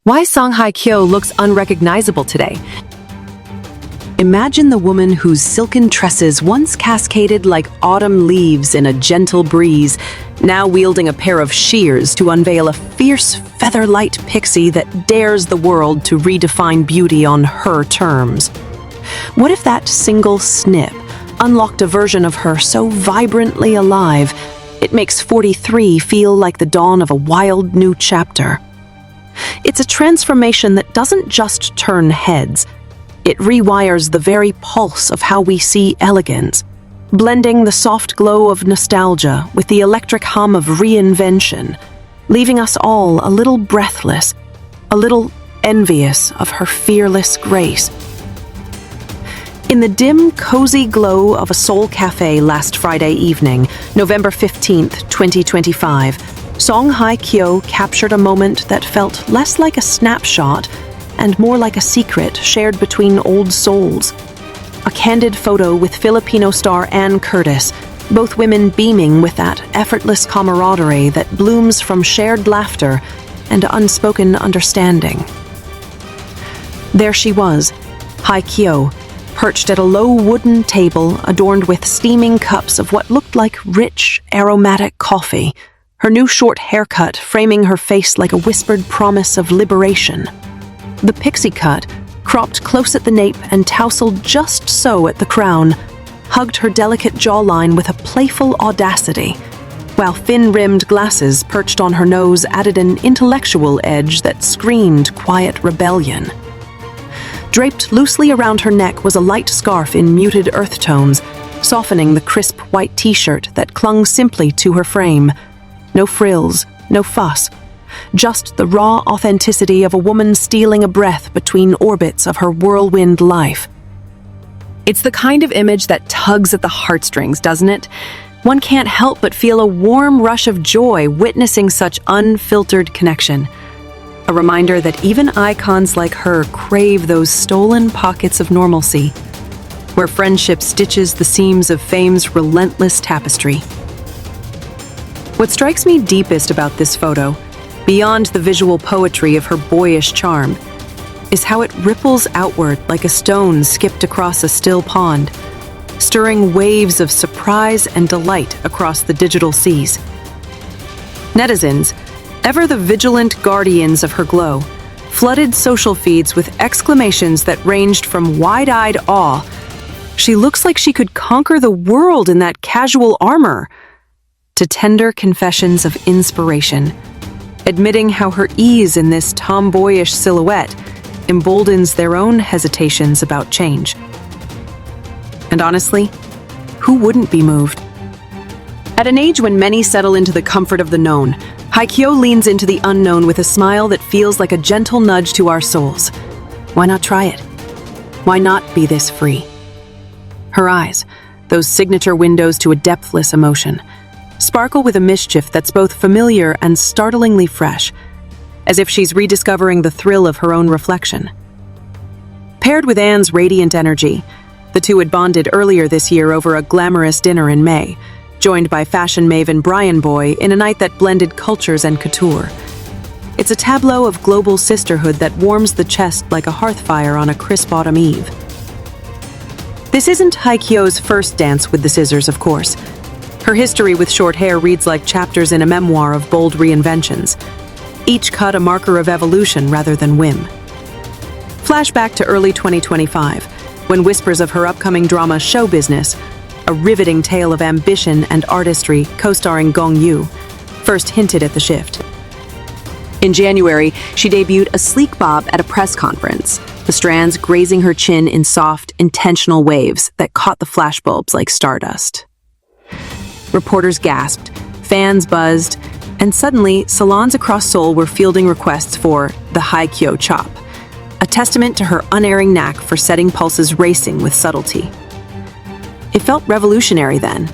Why Hye Kyo looks unrecognizable today? Imagine the woman whose silken tresses once cascaded like autumn leaves in a gentle breeze, now wielding a pair of shears to unveil a fierce, feather-light pixie that dares the world to redefine beauty on her terms. What if that single snip unlocked a version of her so vibrantly alive, it makes 43 feel like the dawn of a wild new chapter? It's a transformation that doesn't just turn heads. It rewires the very pulse of how we see elegance, blending the soft glow of nostalgia with the electric hum of reinvention, leaving us all a little breathless, a little envious of her fearless grace. In the dim, cozy glow of a Seoul café last Friday evening, November 15th, 2025, Hye Kyo captured a moment that felt less like a snapshot and more like a secret shared between old souls. A candid photo with Filipino star Ann Curtis, both women beaming with that effortless camaraderie that blooms from shared laughter and unspoken understanding. There she was, Hye Kyo, perched at a low wooden table adorned with steaming cups of what looked like rich, aromatic coffee, her new short haircut framing her face like a whispered promise of liberation. The pixie cut, cropped close at the nape and tousled just so at the crown, hugged her delicate jawline with a playful audacity, while thin-rimmed glasses perched on her nose added an intellectual edge that screamed quiet rebellion. Draped loosely around her neck was a light scarf in muted earth tones, softening the crisp white t-shirt that clung simply to her frame. No frills, no fuss, just the raw authenticity of a woman stealing a breath between orbits of her whirlwind life. It's the kind of image that tugs at the heartstrings, doesn't it? One can't help but feel a warm rush of joy witnessing such unfiltered connection. A reminder that even icons like her crave those stolen pockets of normalcy, where friendship stitches the seams of fame's relentless tapestry. What strikes me deepest about this photo, beyond the visual poetry of her boyish charm, is how it ripples outward like a stone skipped across a still pond, stirring waves of surprise and delight across the digital seas. Netizens, ever the vigilant guardians of her glow, flooded social feeds with exclamations that ranged from wide-eyed awe, "She looks like she could conquer the world in that casual armor," to tender confessions of inspiration, admitting how her ease in this tomboyish silhouette emboldens their own hesitations about change. And honestly, who wouldn't be moved? At an age when many settle into the comfort of the known, Hye Kyo leans into the unknown with a smile that feels like a gentle nudge to our souls. Why not try it? Why not be this free? Her eyes, those signature windows to a depthless emotion, sparkle with a mischief that's both familiar and startlingly fresh, as if she's rediscovering the thrill of her own reflection. Paired with Anne's radiant energy, the two had bonded earlier this year over a glamorous dinner in May, joined by fashion maven Brian Boy in a night that blended cultures and couture. It's a tableau of global sisterhood that warms the chest like a hearth fire on a crisp autumn eve. This isn't Hye Kyo's first dance with the scissors, of course. Her history with short hair reads like chapters in a memoir of bold reinventions, each cut a marker of evolution rather than whim. Flashback to early 2025, when whispers of her upcoming drama Show Business, a riveting tale of ambition and artistry co-starring Gong Yoo, first hinted at the shift. In January, she debuted a sleek bob at a press conference, the strands grazing her chin in soft, intentional waves that caught the flashbulbs like stardust. Reporters gasped, fans buzzed, and suddenly salons across Seoul were fielding requests for the Hye Kyo chop, a testament to her unerring knack for setting pulses racing with subtlety. It felt revolutionary then,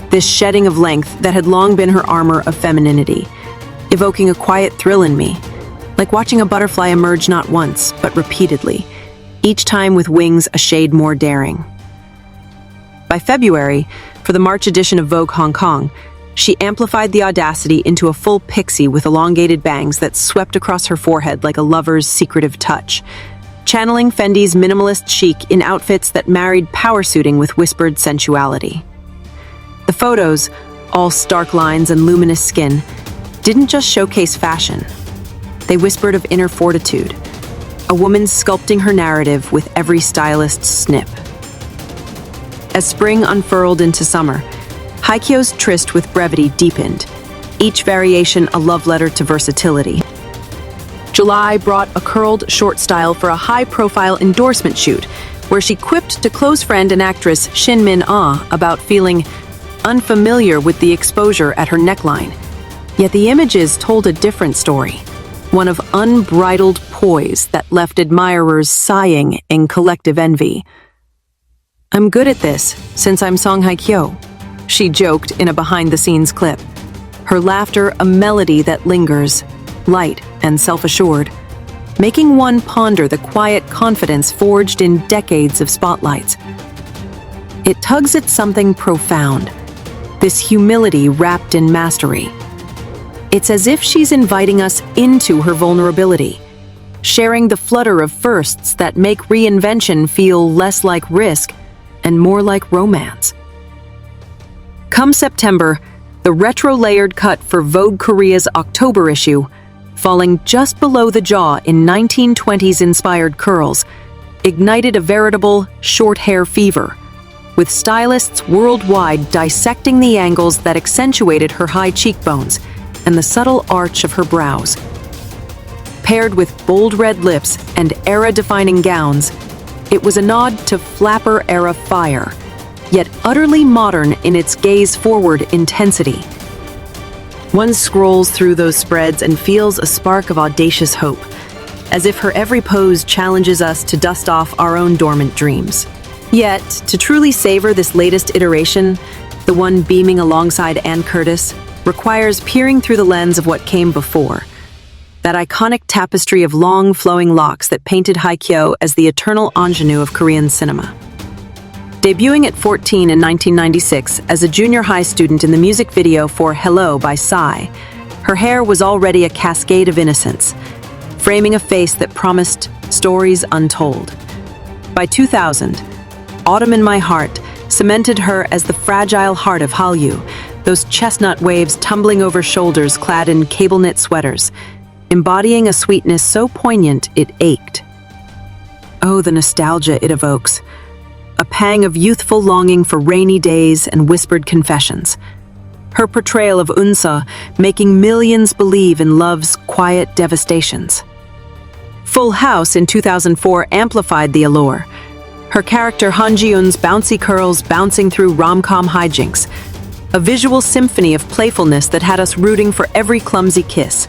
this shedding of length that had long been her armor of femininity, evoking a quiet thrill in me, like watching a butterfly emerge not once, but repeatedly, each time with wings a shade more daring. By February, for the March edition of Vogue Hong Kong, She amplified the audacity into a full pixie with elongated bangs that swept across her forehead like a lover's secretive touch, channeling Fendi's minimalist chic in outfits that married power suiting with whispered sensuality. The photos, all stark lines and luminous skin, didn't just showcase fashion. They whispered of inner fortitude, a woman sculpting her narrative with every stylist's snip. As spring unfurled into summer, Hye Kyo's tryst with brevity deepened, each variation a love letter to versatility. July brought a curled short style for a high-profile endorsement shoot, where she quipped to close friend and actress Shin Min-ah about feeling unfamiliar with the exposure at her neckline. Yet the images told a different story, one of unbridled poise that left admirers sighing in collective envy. "I'm good at this, since I'm Song Hye Kyo," she joked in a behind-the-scenes clip, her laughter a melody that lingers, light and self-assured, making one ponder the quiet confidence forged in decades of spotlights. It tugs at something profound, this humility wrapped in mastery. It's as if she's inviting us into her vulnerability, sharing the flutter of firsts that make reinvention feel less like risk and more like romance. Come September, the retro-layered cut for Vogue Korea's October issue, falling just below the jaw in 1920s-inspired curls, ignited a veritable short hair fever, with stylists worldwide dissecting the angles that accentuated her high cheekbones and the subtle arch of her brows. Paired with bold red lips and era-defining gowns, it was a nod to flapper-era fire, yet utterly modern in its gaze-forward intensity. One scrolls through those spreads and feels a spark of audacious hope, as if her every pose challenges us to dust off our own dormant dreams. Yet, to truly savor this latest iteration, the one beaming alongside Ann Curtis, requires peering through the lens of what came before, that iconic tapestry of long, flowing locks that painted Hye Kyo as the eternal ingenue of Korean cinema. Debuting at 14 in 1996 as a junior high student in the music video for Hello by Psy, her hair was already a cascade of innocence, framing a face that promised stories untold. By 2000, Autumn in My Heart cemented her as the fragile heart of Hallyu, those chestnut waves tumbling over shoulders clad in cable-knit sweaters, embodying a sweetness so poignant it ached. Oh, the nostalgia it evokes. A pang of youthful longing for rainy days and whispered confessions. Her portrayal of Unsa making millions believe in love's quiet devastations. Full House in 2004 amplified the allure. Her character Han Ji-eun's bouncy curls bouncing through rom-com hijinks, a visual symphony of playfulness that had us rooting for every clumsy kiss.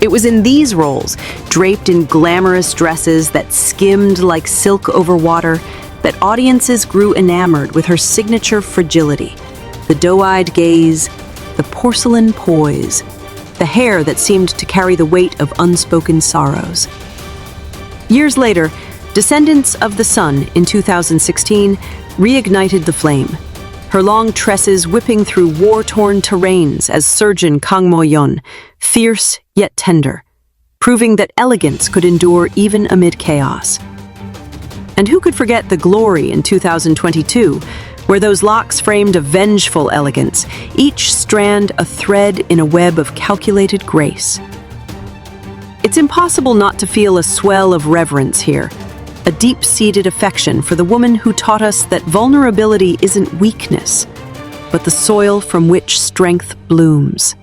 It was in these roles, draped in glamorous dresses that skimmed like silk over water, that audiences grew enamored with her signature fragility, the doe-eyed gaze, the porcelain poise, the hair that seemed to carry the weight of unspoken sorrows. Years later, Descendants of the Sun in 2016 reignited the flame, her long tresses whipping through war-torn terrains as surgeon Kang Mo-yeon, fierce yet tender, proving that elegance could endure even amid chaos. And who could forget the glory in 2022, where those locks framed a vengeful elegance, each strand a thread in a web of calculated grace. It's impossible not to feel a swell of reverence here, a deep-seated affection for the woman who taught us that vulnerability isn't weakness, but the soil from which strength blooms.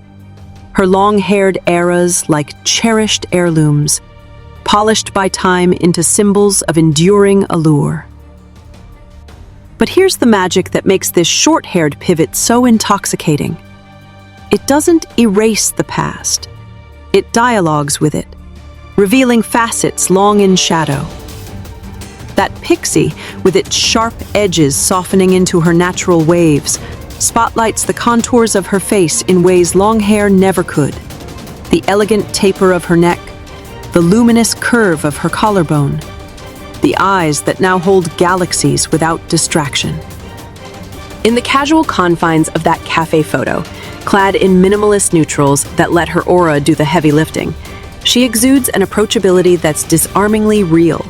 Her long-haired eras like cherished heirlooms, polished by time into symbols of enduring allure. But here's the magic that makes this short-haired pivot so intoxicating. It doesn't erase the past. It dialogues with it, revealing facets long in shadow. That pixie, with its sharp edges softening into her natural waves, spotlights the contours of her face in ways long hair never could. The elegant taper of her neck, the luminous curve of her collarbone, the eyes that now hold galaxies without distraction. In the casual confines of that cafe photo, clad in minimalist neutrals that let her aura do the heavy lifting, she exudes an approachability that's disarmingly real,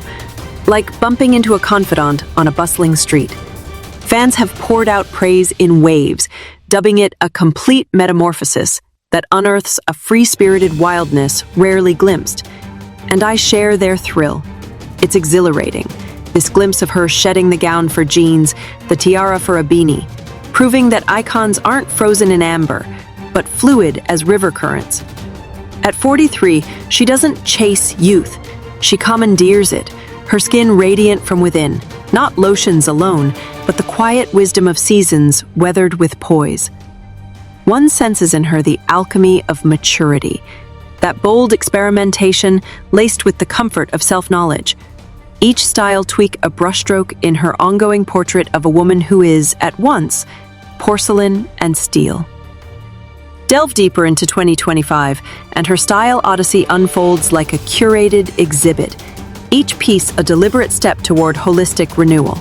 like bumping into a confidant on a bustling street. Fans have poured out praise in waves, dubbing it a complete metamorphosis that unearths a free-spirited wildness rarely glimpsed. And I share their thrill. It's exhilarating, this glimpse of her shedding the gown for jeans, the tiara for a beanie, proving that icons aren't frozen in amber, but fluid as river currents. At 43, she doesn't chase youth, she commandeers it, her skin radiant from within, not lotions alone, but the quiet wisdom of seasons weathered with poise. One senses in her the alchemy of maturity, that bold experimentation laced with the comfort of self-knowledge. Each style tweak a brushstroke in her ongoing portrait of a woman who is, at once, porcelain and steel. Delve deeper into 2025, and her style odyssey unfolds like a curated exhibit, each piece a deliberate step toward holistic renewal.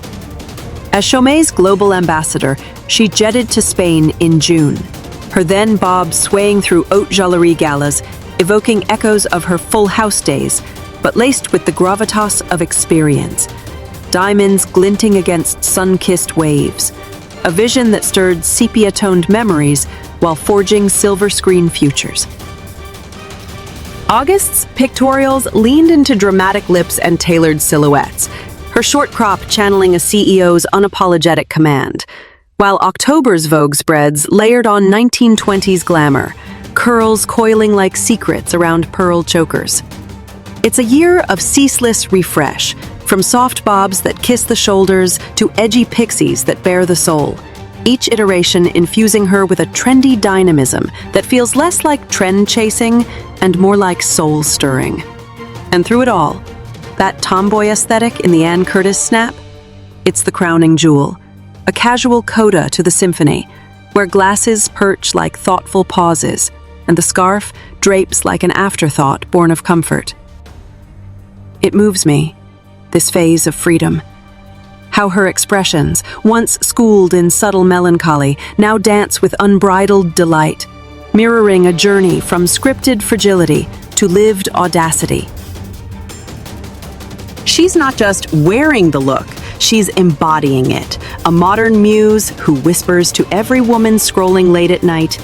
As Chaumet's global ambassador, she jetted to Spain in June, her then bob swaying through haute joaillerie galas, evoking echoes of her Full House days, but laced with the gravitas of experience. Diamonds glinting against sun-kissed waves, a vision that stirred sepia-toned memories while forging silver-screen futures. August's pictorials leaned into dramatic lips and tailored silhouettes, her short crop channeling a CEO's unapologetic command, while October's Vogue spreads layered on 1920s glamour, curls coiling like secrets around pearl chokers. It's a year of ceaseless refresh, from soft bobs that kiss the shoulders to edgy pixies that bare the soul, each iteration infusing her with a trendy dynamism that feels less like trend chasing and more like soul stirring. And through it all, that tomboy aesthetic in the Anne Curtis snap? It's the crowning jewel, a casual coda to the symphony, where glasses perch like thoughtful pauses, and the scarf drapes like an afterthought born of comfort. It moves me, this phase of freedom. How her expressions, once schooled in subtle melancholy, now dance with unbridled delight, mirroring a journey from scripted fragility to lived audacity. She's not just wearing the look, she's embodying it, a modern muse who whispers to every woman scrolling late at night,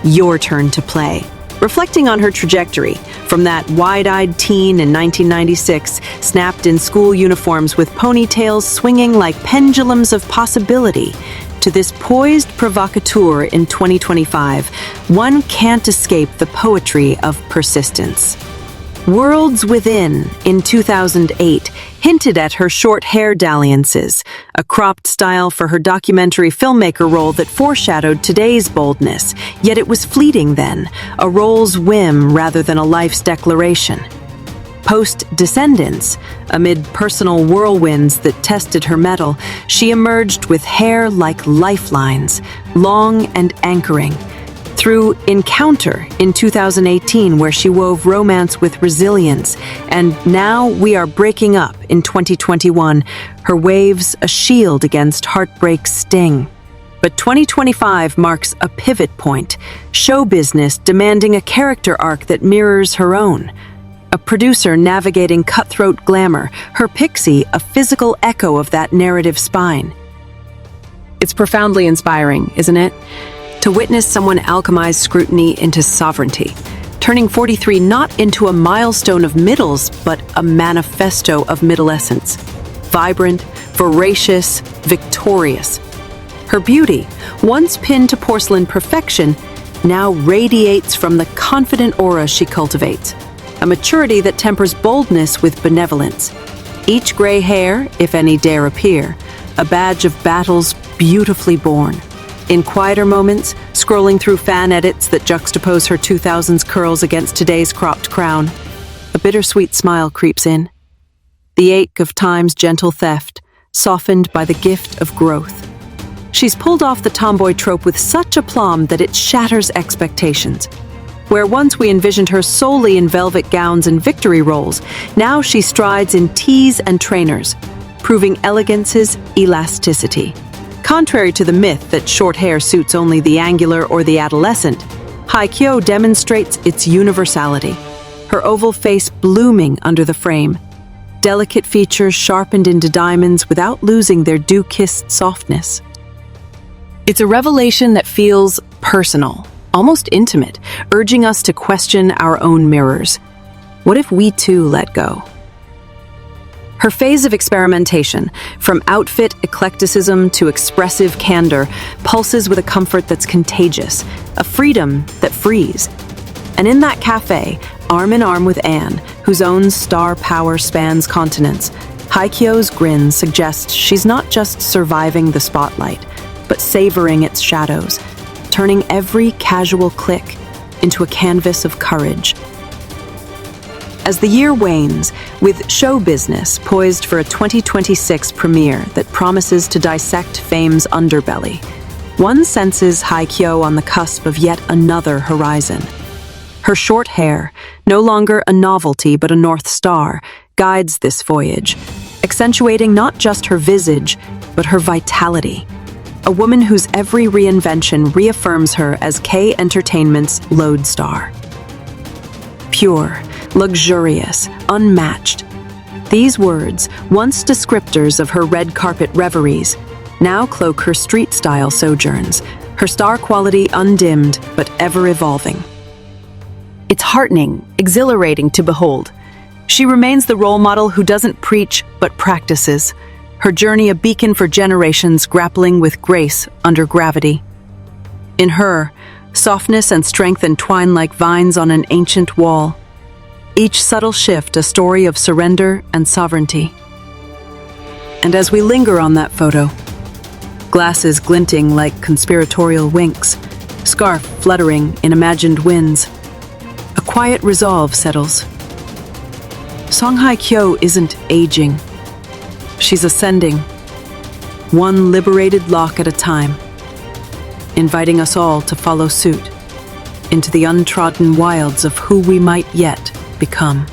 "Your turn to play." Reflecting on her trajectory, from that wide-eyed teen in 1996, snapped in school uniforms with ponytails swinging like pendulums of possibility, to this poised provocateur in 2025, one can't escape the poetry of persistence. Worlds Within, in 2008, hinted at her short hair dalliances, a cropped style for her documentary filmmaker role that foreshadowed today's boldness, yet it was fleeting then, a role's whim rather than a life's declaration. Post-Descendants, amid personal whirlwinds that tested her mettle, she emerged with hair like lifelines, long and anchoring. Through Encounter in 2018, where she wove romance with resilience, and Now We Are Breaking Up in 2021, her waves a shield against heartbreak's sting. But 2025 marks a pivot point, show business demanding a character arc that mirrors her own. A producer navigating cutthroat glamour, her pixie a physical echo of that narrative spine. It's profoundly inspiring, isn't it? To witness someone alchemize scrutiny into sovereignty, turning 43 not into a milestone of middles, but a manifesto of middle essence. Vibrant, voracious, victorious. Her beauty, once pinned to porcelain perfection, now radiates from the confident aura she cultivates, a maturity that tempers boldness with benevolence. Each gray hair, if any dare appear, a badge of battles beautifully born. In quieter moments, scrolling through fan edits that juxtapose her 2000s curls against today's cropped crown, a bittersweet smile creeps in. The ache of time's gentle theft, softened by the gift of growth. She's pulled off the tomboy trope with such aplomb that it shatters expectations. Where once we envisioned her solely in velvet gowns and victory rolls, now she strides in tees and trainers, proving elegance's elasticity. Contrary to the myth that short hair suits only the angular or the adolescent, Hye Kyo demonstrates its universality, her oval face blooming under the frame, delicate features sharpened into diamonds without losing their dew-kissed softness. It's a revelation that feels personal, almost intimate, urging us to question our own mirrors. What if we too let go? Her phase of experimentation, from outfit eclecticism to expressive candor, pulses with a comfort that's contagious, a freedom that frees. And in that café, arm in arm with Anne, whose own star power spans continents, Hye Kyo's grin suggests she's not just surviving the spotlight, but savoring its shadows, turning every casual click into a canvas of courage. As the year wanes, with show business poised for a 2026 premiere that promises to dissect fame's underbelly, one senses Hye Kyo on the cusp of yet another horizon. Her short hair, no longer a novelty but a North Star, guides this voyage, accentuating not just her visage, but her vitality. A woman whose every reinvention reaffirms her as K Entertainment's lodestar. Pure, luxurious, unmatched. These words, once descriptors of her red carpet reveries, now cloak her street-style sojourns, her star quality undimmed but ever-evolving. It's heartening, exhilarating to behold. She remains the role model who doesn't preach but practices, her journey a beacon for generations grappling with grace under gravity. In her, softness and strength entwine like vines on an ancient wall, each subtle shift a story of surrender and sovereignty. And as we linger on that photo, glasses glinting like conspiratorial winks, scarf fluttering in imagined winds, a quiet resolve settles. Song Hye Kyo isn't aging. She's ascending, one liberated lock at a time, inviting us all to follow suit into the untrodden wilds of who we might yet become.